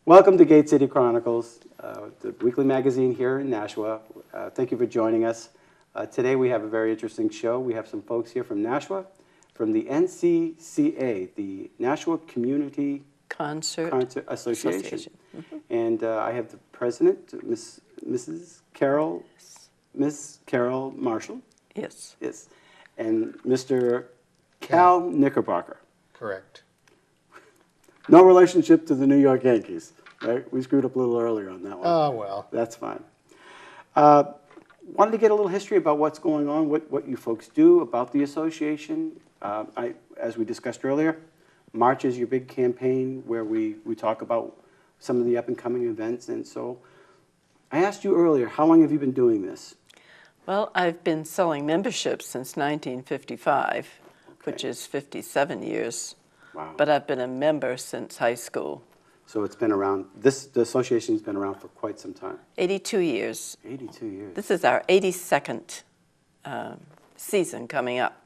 Welcome to Gate City Chronicles, the weekly magazine here in Nashua. Thank you for joining us. Today we have a very interesting show. We have some folks here from Nashua, from the NCCA, the Nashua Community Concert Association. Mm-hmm. And I have the president, Miss Carol Marshall. Yes. Yes. And Mr. Cal Knickerbocker. Correct. No relationship to the New York Yankees, right? We screwed up a little earlier on that one. Oh, well. That's fine. Wanted to get a little history about what's going on, what you folks do about the association. As we discussed earlier, March is your big campaign where we talk about some of the up-and-coming events. And so I asked you earlier, how long have you been doing this? Well, I've been selling memberships since 1955, Okay. which is 57 years. Wow. But I've been a member since high school. So it's been around, the association's been around for quite some time. 82 years. 82 years. This is our 82nd season coming up.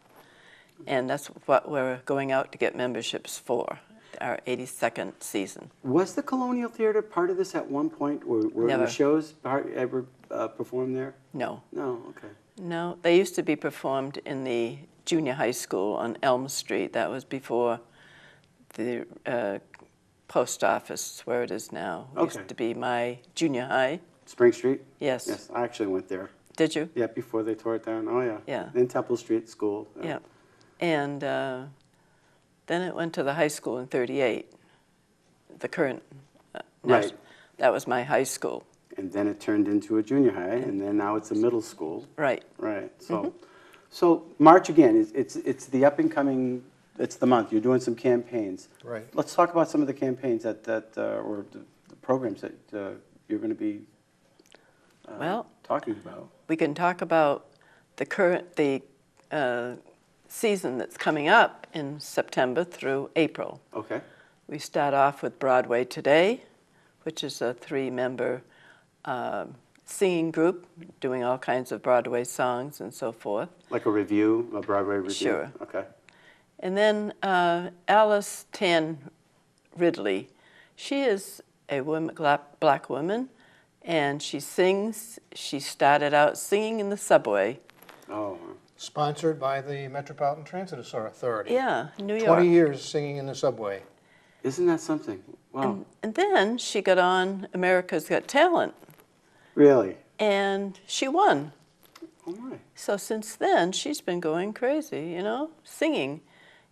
And that's what we're going out to get memberships for, our 82nd season. Was the Colonial Theater part of this at one point? Were Never. the shows ever performed there? No. No, okay. No, they used to be performed in the junior high school on Elm Street. That was before the post office, where it is now. Okay. Used to be my junior high. Spring Street? Yes. Yes, I actually went there. Did you? Yeah, before they tore it down. Oh, yeah. Yeah. In Temple Street School. Yeah. And then it went to the high school in 38, the current. Right. That was my high school. And then it turned into a junior high, and then now it's a middle school. Right. Right. So, so March again, it's the up-and-coming, it's the month. You're doing some campaigns. Right. Let's talk about some of the campaigns or the programs that you're going to be talking about. We can talk about the season that's coming up in September through April. Okay. We start off with Broadway Today, which is a 3-member singing group doing all kinds of Broadway songs and so forth. Like a review, a Broadway review? Sure. Okay. And then Alice Tan Ridley, she is a black woman, and she sings. She started out singing in the subway. Oh. Sponsored by the Metropolitan Transit Authority. Yeah, New York. 20 years singing in the subway. Isn't that something? Wow. And then she got on America's Got Talent, Really? and she won. Oh, my. So since then, she's been going crazy, singing.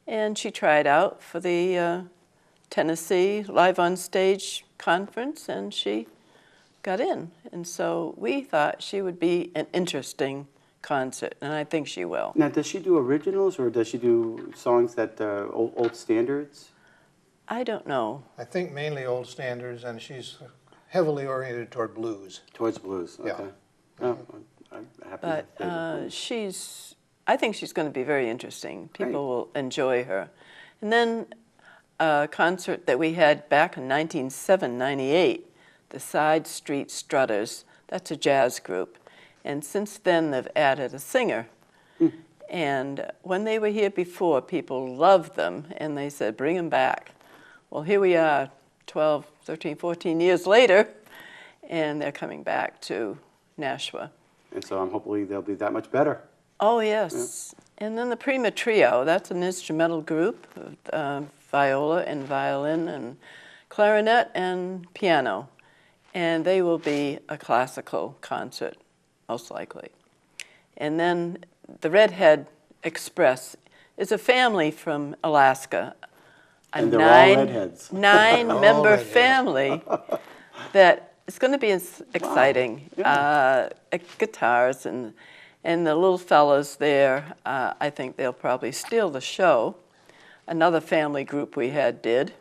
And she tried out for the Tennessee Live on Stage conference, and she got in. And so we thought she would be an interesting concert, and I think she will. Now, does she do originals, or does she do songs that, old standards? I don't know. I think mainly old standards, and she's heavily oriented toward blues. Towards blues, okay. Yeah. Oh, I'm happy But with blues. I think she's going to be very interesting. People Great. will enjoy her. And then a concert that we had back in 1998, the Side Street Strutters. That's a jazz group. And since then, they've added a singer. And when they were here before, people loved them, and they said, bring them back. Well, here we are 12, 13, 14 years later, and they're coming back to Nashua. And so hopefully they'll be that much better. Oh, yes. Yeah. And then the Prima Trio, that's an instrumental group, viola and violin and clarinet and piano. And they will be a classical concert, most likely. And then the Redhead Express is a family from Alaska. And they're all redheads. 9-member family that is going to be exciting. Wow. Yeah. Guitars and the little fellas there, I think they'll probably steal the show. Another family group we had did.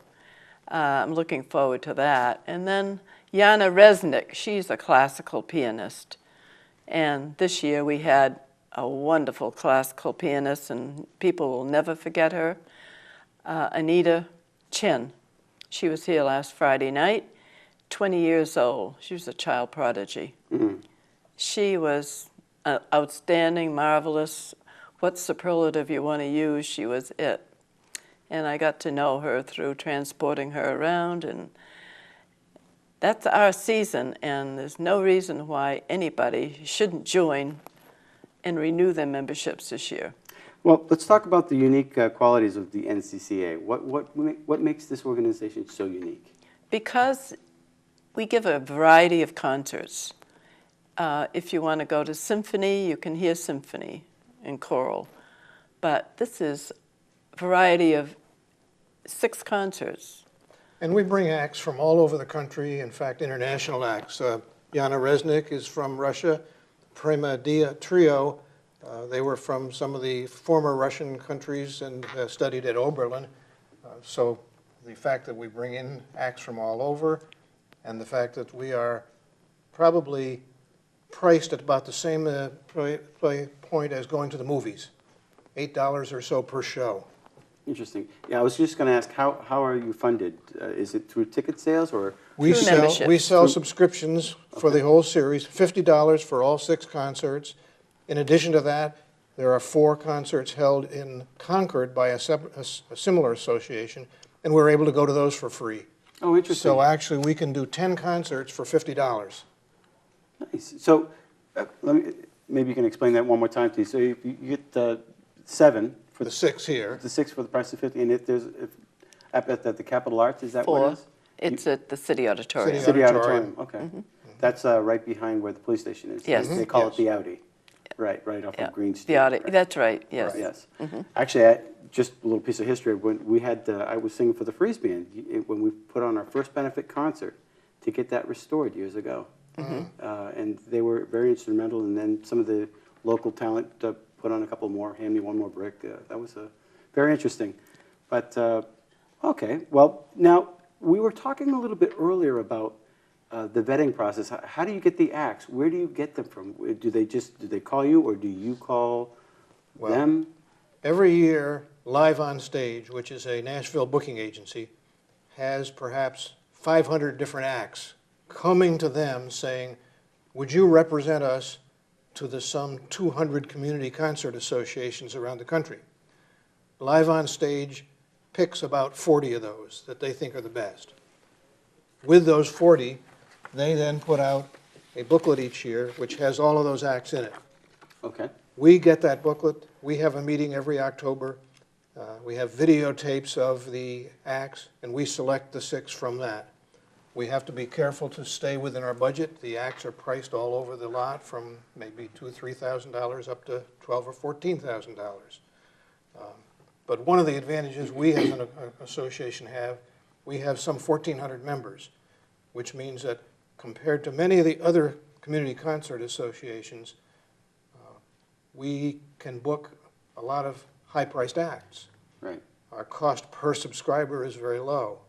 I'm looking forward to that. And then Yana Resnick, she's a classical pianist. And this year we had a wonderful classical pianist, and people will never forget her. Anita Chin. She was here last Friday night, 20 years old. She was a child prodigy. Mm-hmm. She was outstanding, marvelous. What superlative you want to use, she was it. And I got to know her through transporting her around, and that's our season, and there's no reason why anybody shouldn't join and renew their memberships this year. Well, let's talk about the unique qualities of the NCCA. What makes this organization so unique? Because we give a variety of concerts. If you want to go to symphony, you can hear symphony and choral. But this is a variety of 6 concerts. And we bring acts from all over the country, in fact, international acts. Yana Resnick is from Russia. Prima Dia Trio, they were from some of the former Russian countries and studied at Oberlin. So the fact that we bring in acts from all over, and the fact that we are probably priced at about the same point as going to the movies, $8 or so per show. Interesting. Yeah, I was just going to ask, how are you funded? Is it through ticket sales or? We Through sell memberships. subscriptions for the whole series, $50 for all 6 concerts. In addition to that, there are 4 concerts held in Concord by a similar association, and we're able to go to those for free. Oh, interesting. So actually, we can do 10 concerts for $50. Nice. So maybe you can explain that one more time, please. So you get 7 for The 6 here. the 6 for the price of 50, and if there's at the Capitol Arts, is that what 4. it is? It's at the City Auditorium. City City Auditorium. Auditorium. Okay. That's right behind where the police station is. Yes. They call Yes. it the Audi. Right off Yeah. of Green Street. Right. That's right, yes. Yes. Actually, just a little piece of history. When we had, I was singing for the Freeze Band when we put on our first benefit concert to get that restored years ago. And they were very instrumental. And then some of the local talent put on a couple more, Hand Me One More Brick. That was very interesting. But, okay. Well, now, we were talking a little bit earlier about the vetting process. How do you get the acts? Where do you get them from? Do they call you, or do you call them? Every year, Live on Stage, which is a Nashville booking agency, has perhaps 500 different acts coming to them saying, would you represent us to the some 200 community concert associations around the country? Live on Stage picks about 40 of those that they think are the best. With those 40, they then put out a booklet each year which has all of those acts in it. Okay. We get that booklet. We have a meeting every October. We have videotapes of the acts, and we select the 6 from that. We have to be careful to stay within our budget. The acts are priced all over the lot from maybe $2,000 or $3,000 up to $12,000 or $14,000. But one of the advantages we as an association have, we have some 1,400 members, which means that compared to many of the other community concert associations, we can book a lot of high-priced acts. Right. Our cost per subscriber is very low.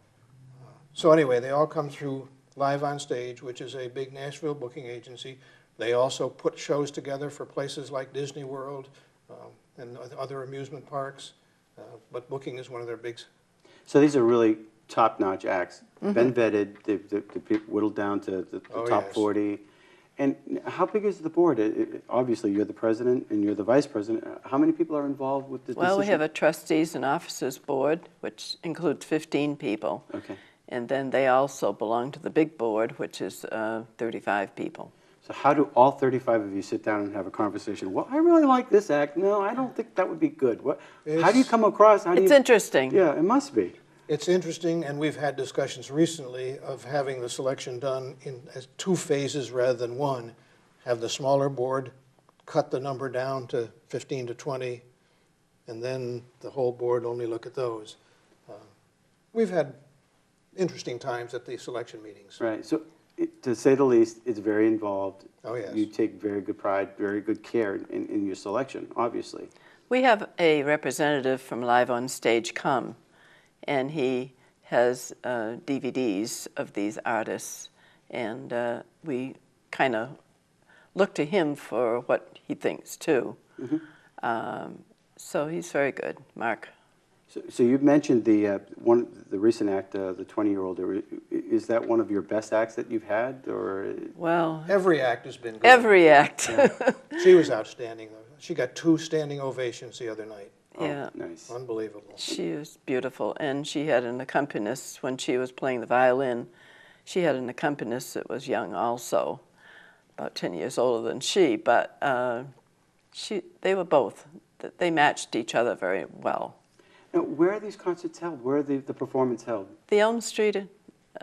So anyway, they all come through Live on Stage, which is a big Nashville booking agency. They also put shows together for places like Disney World and other amusement parks, but booking is one of their big. So these are really top-notch acts. Been vetted, they've whittled down to the top yes. 40. And how big is the board? Obviously, you're the president and you're the vice president. How many people are involved with the decision? Well, we have a trustees and officers board, which includes 15 people. Okay. And then they also belong to the big board, which is 35 people. So how do all 35 of you sit down and have a conversation? Well, I really like this act. No, I don't think that would be good. How do you come across? It's interesting. Yeah, it must be. It's interesting, and we've had discussions recently of having the selection done in as 2 phases rather than 1. Have the smaller board cut the number down to 15 to 20, and then the whole board only look at those. We've had interesting times at the selection meetings. Right. So, to say the least, it's very involved. Oh, yes. You take very good pride, very good care in your selection, obviously. We have a representative from Live on Stage come, and he has DVDs of these artists, and we kind of look to him for what he thinks too. So he's very good, Mark. So you mentioned the recent act, the 20-year-old. Is that one of your best acts that you've had, or? Well, Every act has been good. every act. Yeah. She was outstanding, though. She got 2 standing ovations the other night. Yeah. Oh, nice. Unbelievable. She was beautiful, and she had an accompanist when she was playing the violin. She had an accompanist that was young also, about 10 years older than she, but they were both, they matched each other very well. Now, where are these concerts held? Where are the performance held? The Elm Street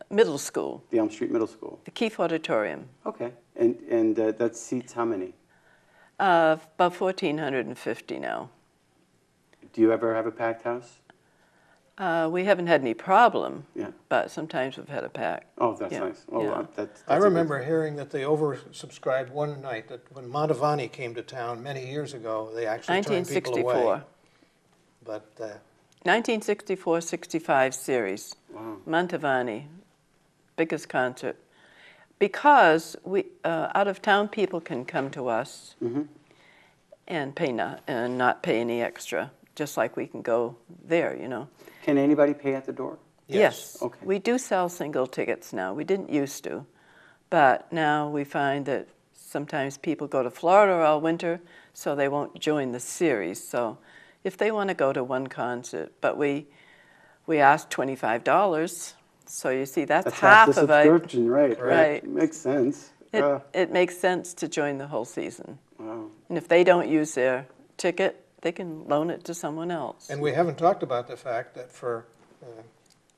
Middle School, The Elm Street Middle School. the Keefe Auditorium, Okay. And that seats how many? about 1,450 now. Do you ever have a packed house? We haven't had any problem, Yeah. but sometimes we've had a pack. Oh, that's Yeah. nice. Oh, Yeah. that's I a good- remember hearing that they oversubscribed one night, that when Montavani came to town many years ago, they actually turned people away. 1964. But 1964-65 series. Wow. Montavani, biggest concert. Because out-of-town people can come to us and not pay any extra, just like we can go there, you know. Can anybody pay at the door? Yes. Okay. We do sell single tickets now. We didn't used to. But now we find that sometimes people go to Florida all winter, so they won't join the series. So if they want to go to one concert, but we ask $25, so you see that's half the of it. subscription, right? Right. Makes sense. It makes sense to join the whole season. Wow. And if they don't use their ticket, they can loan it to someone else. And we haven't talked about the fact that for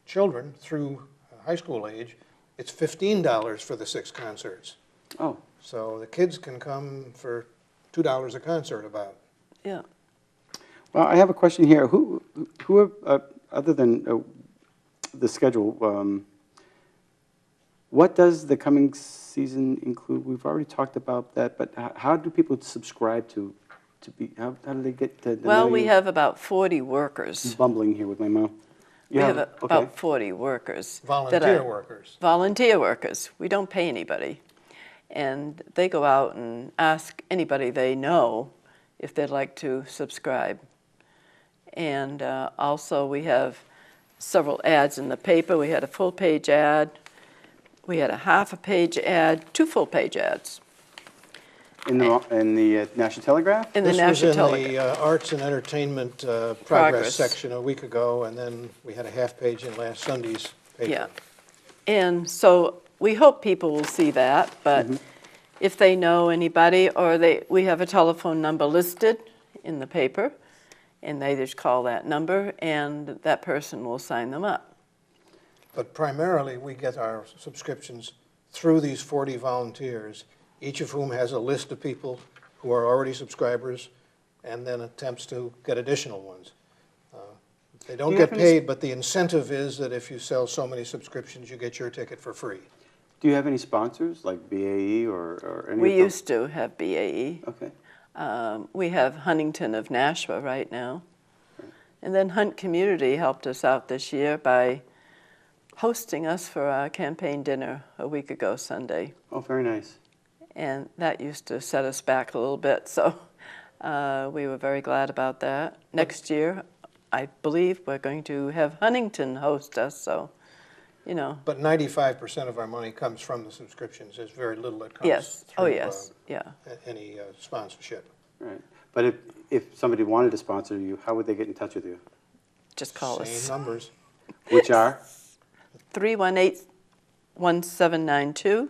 children through high school age, it's $15 for the 6 concerts. Oh, So the kids can come for $2 a concert about. Yeah. well, I have a question here. Who other than the schedule, what does the coming season include? We've already talked about that, but how do people subscribe to be? How do they get to? Well, we have about 40 workers. Bumbling here with my mouth. We have about 40 workers. Volunteer workers. Volunteer workers. We don't pay anybody. And they go out and ask anybody they know if they'd like to subscribe. And also we have several ads in the paper. We had a full-page ad. We had a half-a-page ad, 2 full-page ads. In the National Telegraph? In the National Telegraph. This was in the Arts and Entertainment Progress section a week ago, and then we had a half-page in last Sunday's paper. Yeah. And so we hope people will see that, but if they know anybody, or we have a telephone number listed in the paper, and they just call that number, and that person will sign them up. But primarily, we get our subscriptions through these 40 volunteers, each of whom has a list of people who are already subscribers, and then attempts to get additional ones. They don't get paid, but the incentive is that if you sell so many subscriptions, you get your ticket for free. Do you have any sponsors, like BAE or any We of those? used to have BAE. Okay. We have Huntington of Nashua right now. And then Hunt Community helped us out this year by hosting us for our campaign dinner a week ago Sunday. Oh, very nice. And that used to set us back a little bit, so we were very glad about that. Next year, I believe we're going to have Huntington host us, so, you know. But 95% of our money comes from the subscriptions. There's very little that comes Yes. through Oh, yes. Yeah. any sponsorship. Right. But if somebody wanted to sponsor you, how would they get in touch with you? Just call Same us. numbers. Which are? 318-1792,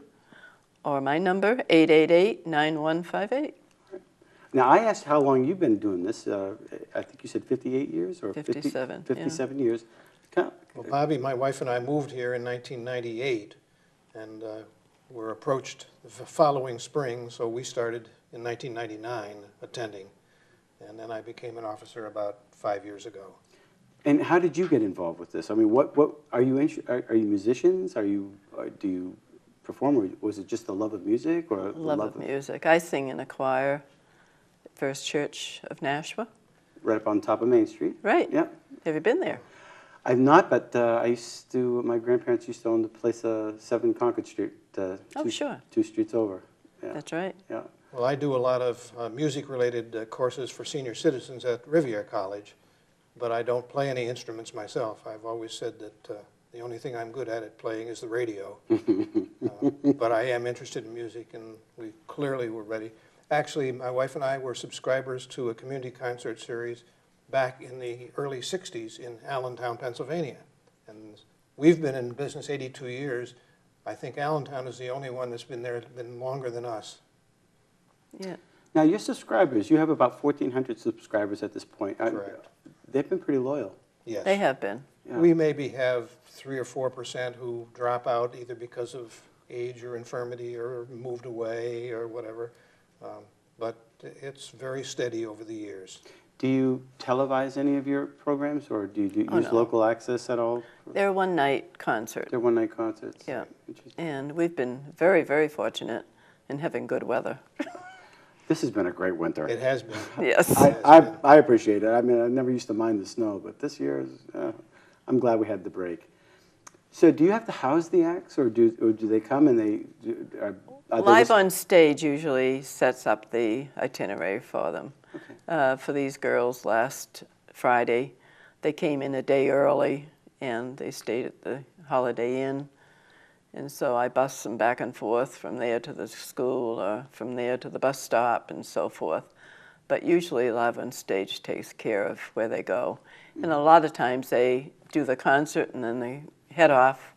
or my number, 888-9158. Now, I asked how long you've been doing this. I think you said 58 years or 57, 57 years. Kind Well, Bobby, my wife and I moved here in 1998, and were approached the following spring, so we started in 1999 attending, and then I became an officer about 5 years ago. And how did you get involved with this? I mean, what are you are you musicians? Do you perform, or was it just the love of music, or the Love of music. I sing in a choir at First Church of Nashua. right up on top of Main Street? Right. Yeah. Have you been there? I've not, but my grandparents used to own the place 7 Concord Street. Sure. 2 streets over. Yeah. That's right. Yeah. Well, I do a lot of music-related courses for senior citizens at Riviera College, but I don't play any instruments myself. I've always said that the only thing I'm good at playing is the radio. But I am interested in music, and we clearly were ready. Actually, my wife and I were subscribers to a community concert series back in the early 60s in Allentown, Pennsylvania. And we've been in business 82 years. I think Allentown is the only one that's been longer than us. Yeah. Now, your subscribers, you have about 1,400 subscribers at this point. Correct. They've been pretty loyal. Yes. They have been. Yeah. We maybe have 3 or 4% who drop out either because of age or infirmity or moved away or whatever. But it's very steady over the years. Do you televise any of your programs, or do you use no. local access at all? They're one-night concert. They're one-night concerts? Yeah. Interesting. And we've been very, very fortunate in having good weather. This has been a great winter. It has been. Yes. I appreciate it. I mean, I never used to mind the snow, but this year, I'm glad we had the break. So do you have to house the acts, or do they come and are they Live just- on Stage usually sets up the itinerary for them. Okay. For these girls last Friday, they came in a day early and they stayed at the Holiday Inn. And so I bussed them back and forth from there to the school or from there to the bus stop and so forth. But usually Live on Stage takes care of where they go. And a lot of times they do the concert and then they head off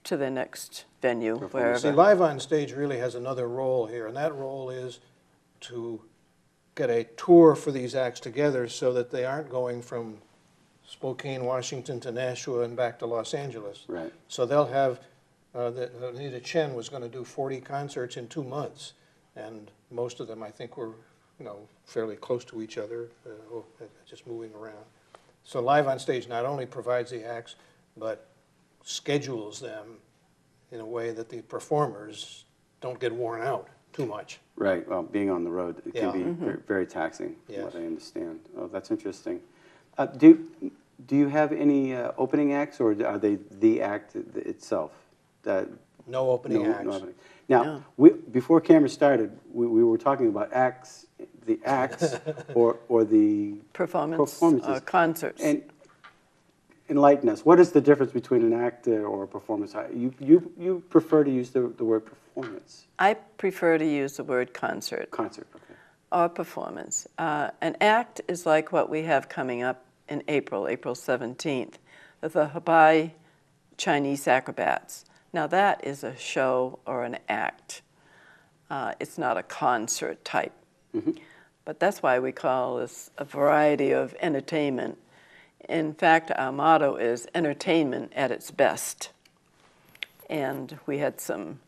to the next venue, wherever. See, Live on Stage really has another role here, and that role is to get a tour for these acts together so that they aren't going from Spokane, Washington to Nashua and back to Los Angeles. Right. So they'll have, Anita Chen was going to do 40 concerts in 2 months, and most of them I think were, fairly close to each other, just moving around. So Live on Stage not only provides the acts, but schedules them in a way that the performers don't get worn out too much. Right. Well, being on the road, it can Yeah. be very taxing, from Yes. what I understand. Oh, that's interesting. Do you have any opening acts, or are they the act itself? No opening acts. opening. Now, before camera started, we were talking about acts, the acts, or the performances. Concerts. And enlighten us. What is the difference between an act or a performance? You prefer to use the word performance. I prefer to use the word concert. Concert, okay. Or performance. An act is like what we have coming up in April 17th, the Habai Chinese Acrobats. Now that is a show or an act. It's not a concert type. Mm-hmm. But that's why we call this a variety of entertainment. In fact, our motto is entertainment at its best. And we had some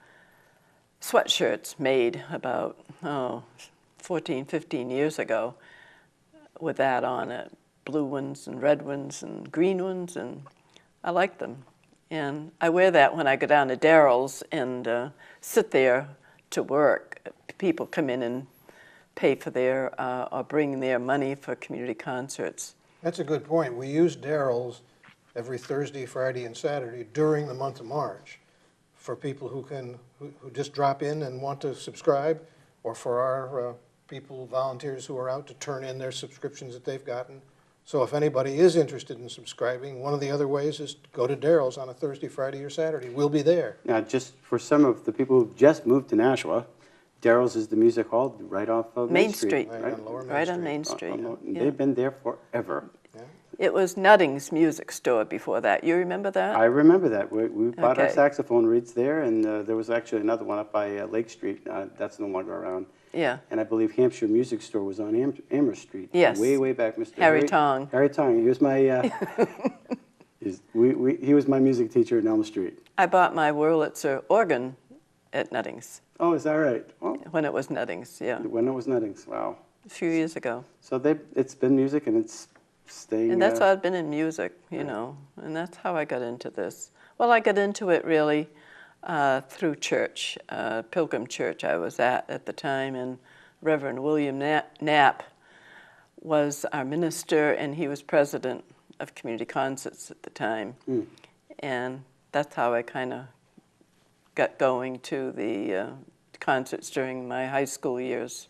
sweatshirts made about 14, 15 years ago with that on it. Blue ones and red ones and green ones, and I like them. And I wear that when I go down to Daryl's and sit there to work. People come in and pay for their, or bring their money for community concerts. That's a good point. We use Daryl's every Thursday, Friday, and Saturday during the month of March for people who just drop in and want to subscribe, or for our volunteers who are out to turn in their subscriptions that they've gotten. So if anybody is interested in subscribing, one of the other ways is to go to Daryl's on a Thursday, Friday, or Saturday. We'll be there. Now, just for some of the people who've just moved to Nashua, Daryl's is the music hall right off of Main Street. Right on Lower Main Right Street. on Main Street. Yeah. They've been there forever. Yeah. It was Nutting's music store before that. You remember that? I remember that. We bought our Okay. saxophone reeds there, and there was actually another one up by Lake Street. That's no longer around. Yeah. And I believe Hampshire Music Store was on Amherst Street. Yes. Way back, Mr. Harry Tong. Harry Tong. He was my he was my music teacher at Elm Street. I bought my Wurlitzer organ at Nutting's Oh, is that right? Well, when it was Nutting's, yeah, when it was Nutting's. Wow. a few years ago. So it's been music, and it's staying. And that's how I've been in music, and that's how I got into this. Well, I got into it really through church, Pilgrim Church I was at the time, and Reverend William Knapp was our minister, and he was president of Community Concerts at the time. Mm. And that's how I kind of got going to the concerts during my high school years.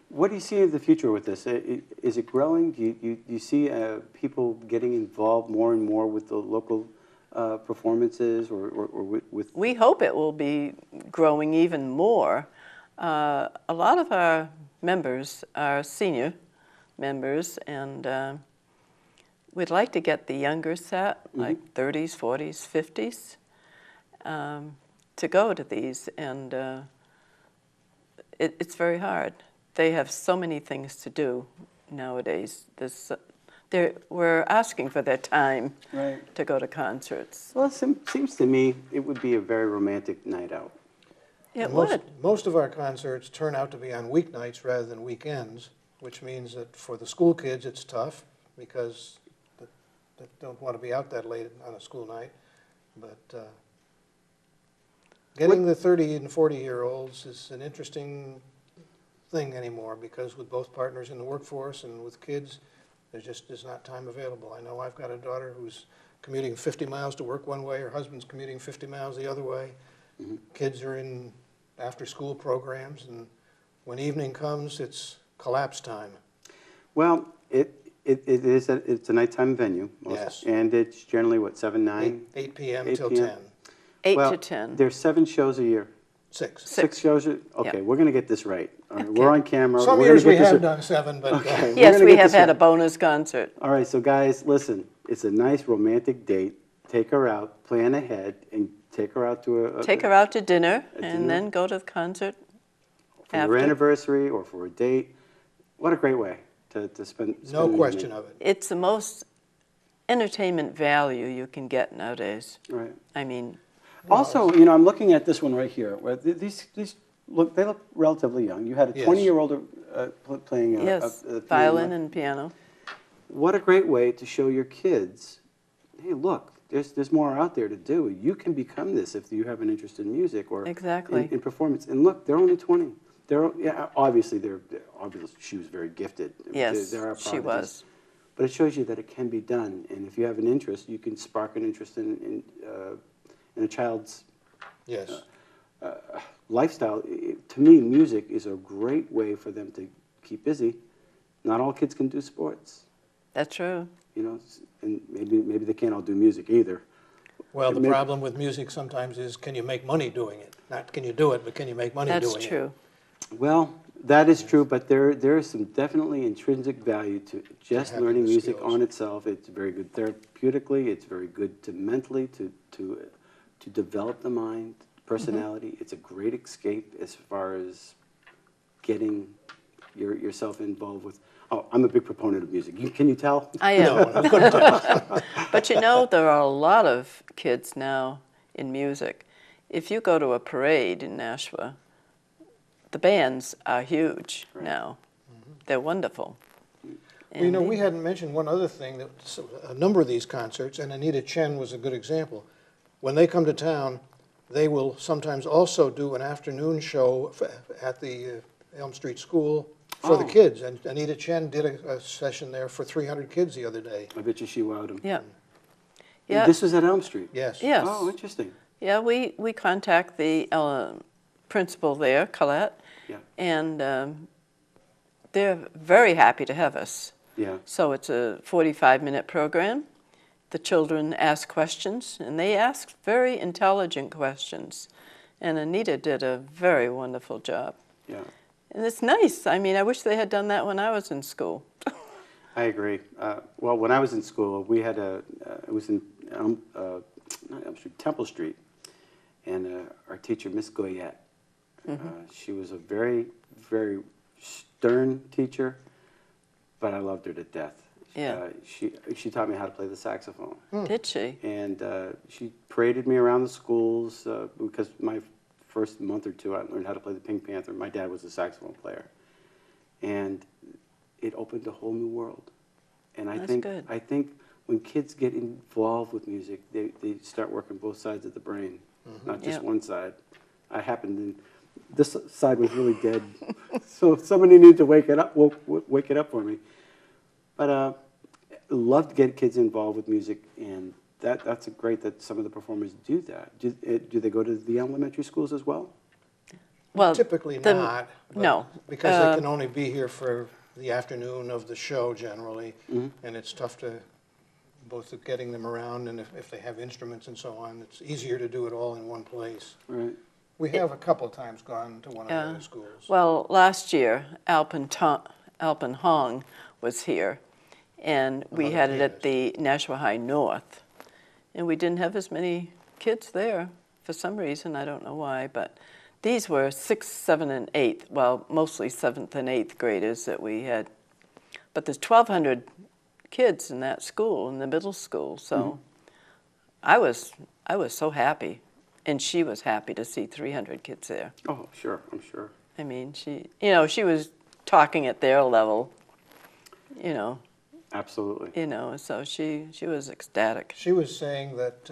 What do you see in the future with this? Is it growing? Do you see people getting involved more and more with the local performances, or with? We hope it will be growing even more. A lot of our members are senior members, and we'd like to get the younger set, like 30s, 40s, 50s. to go to these, and it's very hard. They have so many things to do nowadays. We're asking for their time Right. to go to concerts. Well, it seems to me it would be a very romantic night out. It And would. most of our concerts turn out to be on weeknights rather than weekends, which means that for the school kids, it's tough because they don't want to be out that late on a school night. But getting the 30 and 40-year-olds is an interesting thing anymore, because with both partners in the workforce and with kids, there just is not time available. I know I've got a daughter who's commuting 50 miles to work one way, her husband's commuting 50 miles the other way. Mm-hmm. Kids are in after-school programs, and when evening comes, it's collapse time. Well, it's a nighttime venue. Yes. And it's generally, what, 7, 9? 8 p.m. 8 till p.m. 10. 8 Well, to 10. There's 7 shows a year. 6. 6 shows? Okay, Yeah. we're going to get this right. All right, Okay. We're on camera. Some We're years gonna we get this have right. done 7, but Okay. Yes, gonna we get have this had a right. bonus concert. All right, so guys, listen. It's a nice romantic date. Take her out, plan ahead, and take her out to Take her out to dinner dinner? and then go to the concert for your after. anniversary or for a date. What a great way to spend no an question evening. of it. It's the most entertainment value you can get nowadays. Right. I mean, Also, I'm looking at this one right here. Where these they look relatively young. You had a Yes. 20-year-old playing yes, a violin piano. and piano. What a great way to show your kids, hey, look, there's more out there to do. You can become this if you have an interest in music or Exactly. in performance. And look, they're only 20. Obviously she was very gifted. Yes, There are she prodigies. was. But it shows you that it can be done. And if you have an interest, you can spark an interest in a child's Yes. lifestyle. To me, music is a great way for them to keep busy. Not all kids can do sports, That's true. and maybe they can't all do music either. Well, the Maybe- problem with music sometimes is, can you make money doing it? Not can you do it, but can you make money That's doing it? true. Well, that is true, but there is some definitely intrinsic value to just having learning the music skills. on itself. It's very good therapeutically. It's very good to mentally to develop the mind, personality. It's a great escape as far as getting yourself involved with. Oh, I'm a big proponent of music. Can you tell? I am. No, I couldn't tell. But there are a lot of kids now in music. If you go to a parade in Nashua, the bands are huge now. They're wonderful. Well, we hadn't mentioned one other thing, that a number of these concerts, and Anita Chen was a good example. When they come to town, they will sometimes also do an afternoon show at the Elm Street School for the kids. And Anita Chen did a session there for 300 kids the other day. I bet you she wowed them. Yeah. Yeah. This was at Elm Street. Yes. Yes. Oh, interesting. Yeah, we contact the principal there, Colette, Yeah. and they're very happy to have us. Yeah. So it's a 45-minute program. The children ask questions, and they ask very intelligent questions. And Anita did a very wonderful job. Yeah. And it's nice. I mean, I wish they had done that when I was in school. I agree. Well, when I was in school, we had it was in not Elm Street, Temple Street, and our teacher, Miss Goyette, she was a very, very stern teacher, but I loved her to death. Yeah. She taught me how to play the saxophone, Did she? and she paraded me around the schools because my first month or two, I learned how to play the Pink Panther. My dad was a saxophone player, and it opened a whole new world. And That's good. I think when kids get involved with music, they start working both sides of the brain, not just Yep. one side. This side was really dead, so somebody needed to wake it up for me. But love to get kids involved with music, and that's great that some of the performers do that. Do they go to the elementary schools as well? Well, Typically the- not. but no. Because they can only be here for the afternoon of the show generally, and it's tough to, both of getting them around, and if they have instruments and so on, it's easier to do it all in one place. Right. We have a couple of times gone to one of the Yeah. other schools. Well, last year, Alpen Hong was here, and we Another had it at pianist. the Nashua High North, and we didn't have as many kids there, for some reason, I don't know why, but these were 6th, 7th, and 8th, well, mostly 7th and 8th graders that we had. But there's 1,200 kids in that school, in the middle school, so I was so happy, and she was happy to see 300 kids there. Oh, sure, I'm sure. I mean, she was talking at their level, Absolutely. So she was ecstatic. She was saying that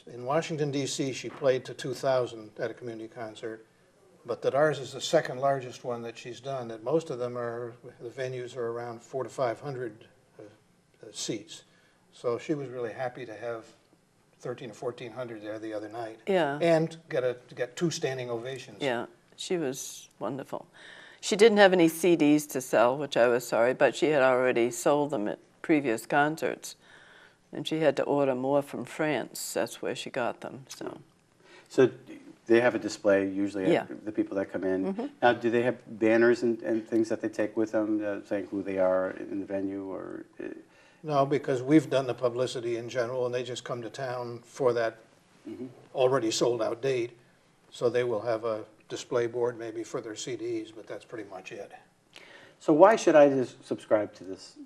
in Washington, D.C., she played to 2,000 at a community concert, but that ours is the second largest one that she's done, that most of them the venues are around 400 to 500 seats. So she was really happy to have 1,300 or 1,400 there the other night. Yeah. And get 2 standing ovations. Yeah, she was wonderful. She didn't have any CDs to sell, which I was sorry, but she had already sold them at previous concerts. And she had to order more from France. That's where she got them. So they have a display usually Yeah. at the people that come in. Now, do they have banners and things that they take with them saying who they are in the venue? Or No, because we've done the publicity in general, and they just come to town for that already sold-out date. So they will have a display board maybe for their CDs, but that's pretty much it. So why should I just subscribe to this?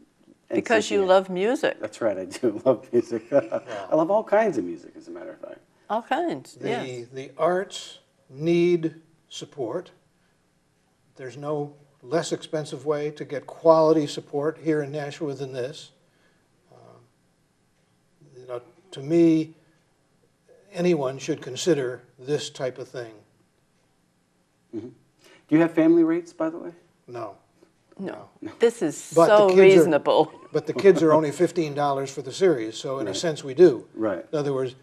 Because you NCCA? love music. That's right, I do love music. I love all kinds of music, as a matter of fact. All kinds, yes. The arts need support. There's no less expensive way to get quality support here in Nashua than this. To me, anyone should consider this type of thing. Do you have family rates, by the way? No. No, this is But the so kids are- reasonable. But the kids are only $15 for the series, so in a Right. sense we do. Right, In other words,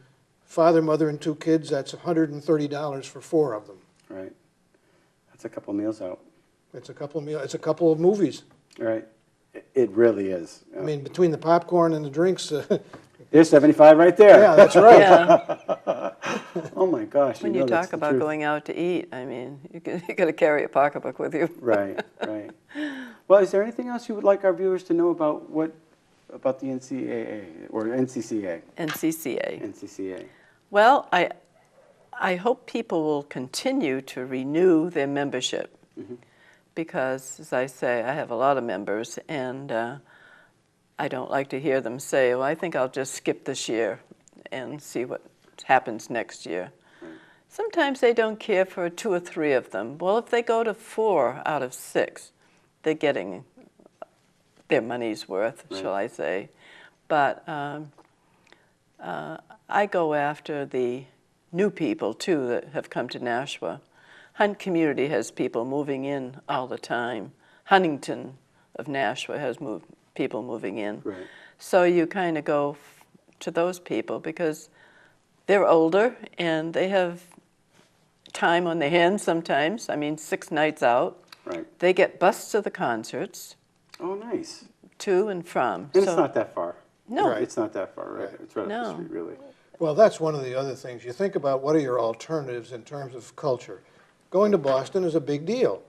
father, mother, and 2 kids, that's $130 for 4 of them. right. That's a couple meals out. It's a couple of movies. Right. It really is. I mean, between the popcorn and the drinks, There's 75 right there. yeah, that's right. Yeah, Oh my gosh. when know you that's talk the about truth. going out to eat, I mean, you got to carry a pocketbook with you. Right, right. Well, is there anything else you would like our viewers to know about the NCAA or NCCA? NCCA. NCCA. Well, I hope people will continue to renew their membership because, as I say, I have a lot of members, and I don't like to hear them say, well, I think I'll just skip this year and see what happens next year. Sometimes they don't care for 2 or 3 of them. Well, if they go to 4 out of 6, they're getting their money's worth, shall I say. But I go after the new people, too, that have come to Nashua. Hunt community has people moving in all the time. Huntington of Nashua has people moving in. Right. So you kind of go to those people because they're older and they have time on their hands sometimes. I mean, 6 nights out. Right. They get bused to the concerts, Oh, nice. to and from. And it's not that far. No. Right. It's not that far, right? Right. It's right up the No. street, really. Well, that's one of the other things. You think about what are your alternatives in terms of culture. Going to Boston is a big deal.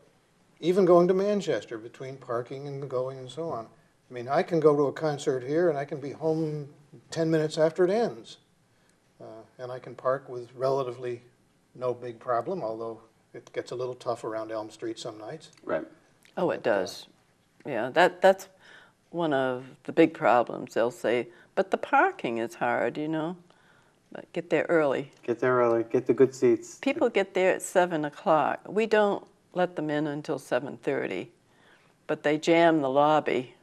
Even going to Manchester, between parking and going and so on. I mean, I can go to a concert here and I can be home 10 minutes after it ends. And I can park with relatively no big problem, although it gets a little tough around Elm Street some nights. Right. Oh, it does. Yeah, that's one of the big problems. They'll say, but the parking is hard, But get there early. Get there early. Get the good seats. People get there at 7 o'clock. We don't let them in until 7:30, but they jam the lobby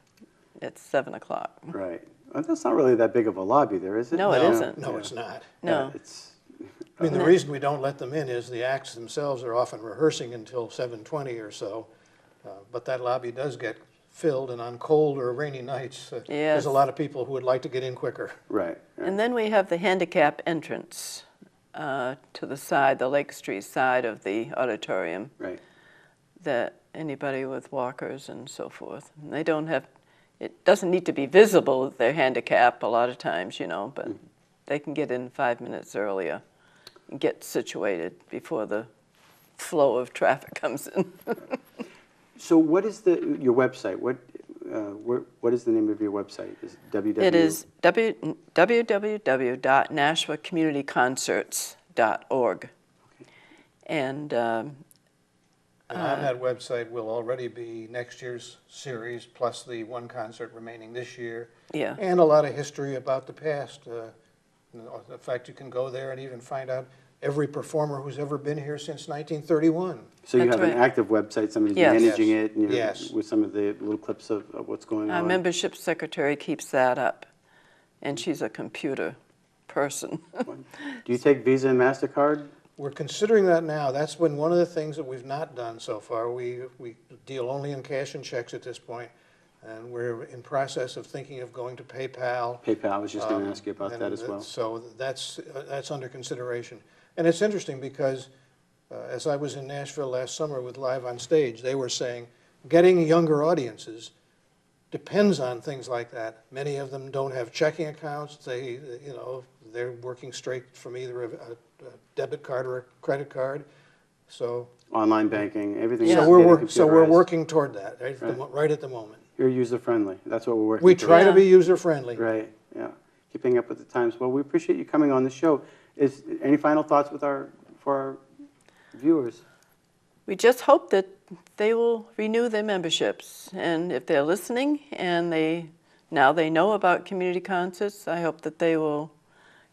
at 7 o'clock. Right. Well, that's not really that big of a lobby there, is it? No, it isn't. No, it's not. No. Yeah, it's I mean, the reason we don't let them in is the acts themselves are often rehearsing until 7:20 or so. But that lobby does get filled, and on cold or rainy nights, there's Yes. a lot of people who would like to get in quicker. right. right. And then we have the handicap entrance to the side, the Lake Street side of the auditorium, Right. that anybody with walkers and so forth, and they don't have, it doesn't need to be visible that they're handicapped a lot of times, but they can get in 5 minutes earlier and get situated before the flow of traffic comes in. So what is your website? what is the name of your website? Is it www? It is www.nashuacommunityconcerts.org. And And on that website will already be next year's series, plus the one concert remaining this year. yeah, And a lot of history about the past. In fact, you can go there and even find out every performer who's ever been here since 1931. So you That's have an right. active website, somebody's Yes. managing Yes. it, and you're, Yes. with some of the little clips of what's going our on. membership secretary keeps that up, and she's a computer person. Do you take Visa and MasterCard? We're considering that now. That's been one of the things that we've not done so far. We deal only in cash and checks at this point, and we're in process of thinking of going to PayPal. PayPal, I was just going to ask you about And that as well. So that's under consideration. And it's interesting because as I was in Nashville last summer with Live on Stage, they were saying getting younger audiences depends on things like that. Many of them don't have checking accounts. They're working straight from either a debit card or a credit card. So Online banking, everything. Yeah. is we're getting computerized. working toward that right at the moment. You're user-friendly. That's what we're working We towards. try to Yeah. be user friendly. Right, yeah. Keeping up with the times. Well, we appreciate you coming on the show. Is any final thoughts for our viewers? We just hope that they will renew their memberships, and if they're listening and now they know about community concerts, I hope that they will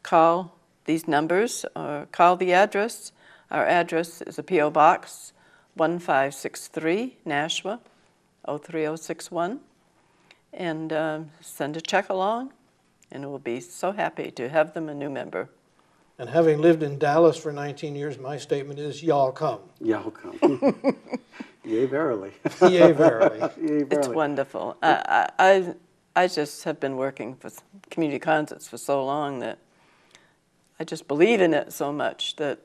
call these numbers or call the address. Our address is a P.O. Box 1563, Nashua, 03061, and send a check along, and we'll be so happy to have them a new member. And having lived in Dallas for 19 years, my statement is, y'all come. Y'all come. Yea, verily. Yea, verily. Yea, It's verily. wonderful. I just have been working for community concerts for so long that I just believe in it so much that,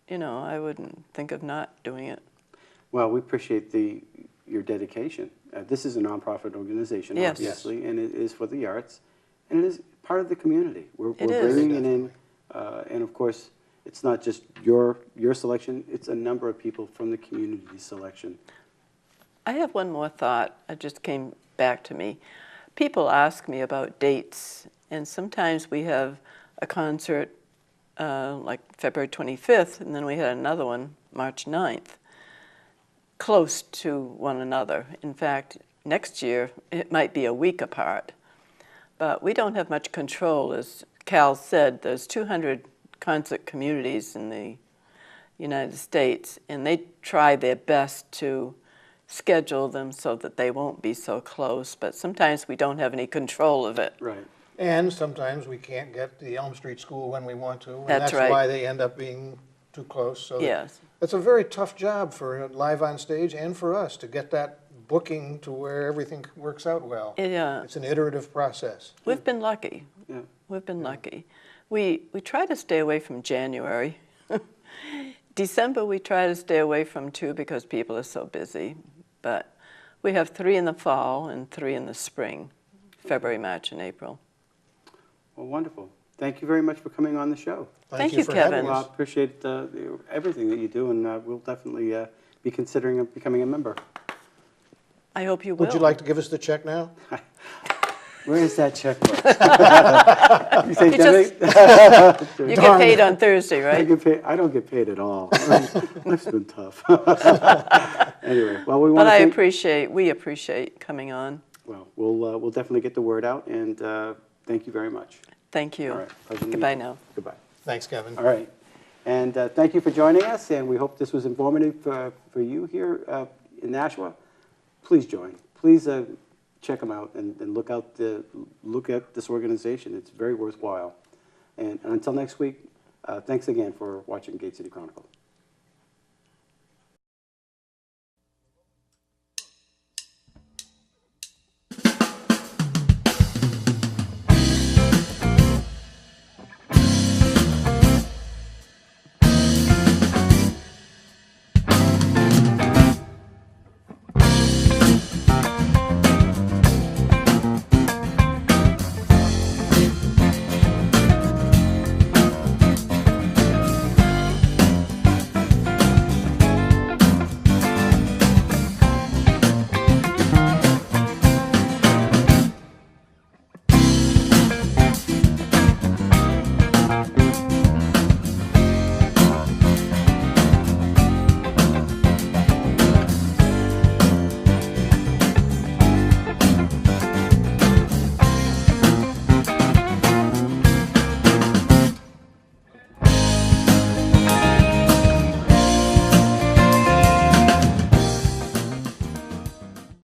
I wouldn't think of not doing it. Well, we appreciate your dedication. This is a nonprofit organization, Yes. obviously, and it is for the arts, and it is part of the community. We're It is. bringing it in, and of course, it's not just your selection, it's a number of people from the community selection. I have one more thought. It just came back to me. People ask me about dates, and sometimes we have a concert like February 25th, and then we had another one March 9th, close to one another. In fact, next year it might be a week apart. But we don't have much control. As Cal said, there's 200 concert communities in the United States, and they try their best to schedule them so that they won't be so close, but sometimes we don't have any control of it. Right. And sometimes we can't get the Elm Street School when we want to. And That's right. That's why they end up being too close. So Yes. it's a very tough job for Live on Stage and for us to get that booking to where everything works out well. Yeah. It's an iterative process. We've been lucky. Yeah. We've been lucky. We try to stay away from January. December we try to stay away from too because people are so busy. But we have 3 in the fall and 3 in the spring, February, March, and April. Well, wonderful. Thank you very much for coming on the show. Thank you, for Kevin. having Well, I us. appreciate everything that you do, and we'll definitely be considering becoming a member. I hope you will. Would you like to give us the check now? Where is that checkbook? You say You just- debit? You get paid on Thursday, I right? get paid. I don't get paid at all. Life's been tough. Anyway, well, we want But to we appreciate coming on. Well, we'll definitely get the word out, and thank you very much. Thank you. All right. Pleasure to meet Goodbye you. now. Goodbye. Thanks, Kevin. All right. And thank you for joining us, and we hope this was informative for you here in Nashua. Please join. Please check them out and look at this organization. It's very worthwhile. And until next week, thanks again for watching Gate City Chronicle.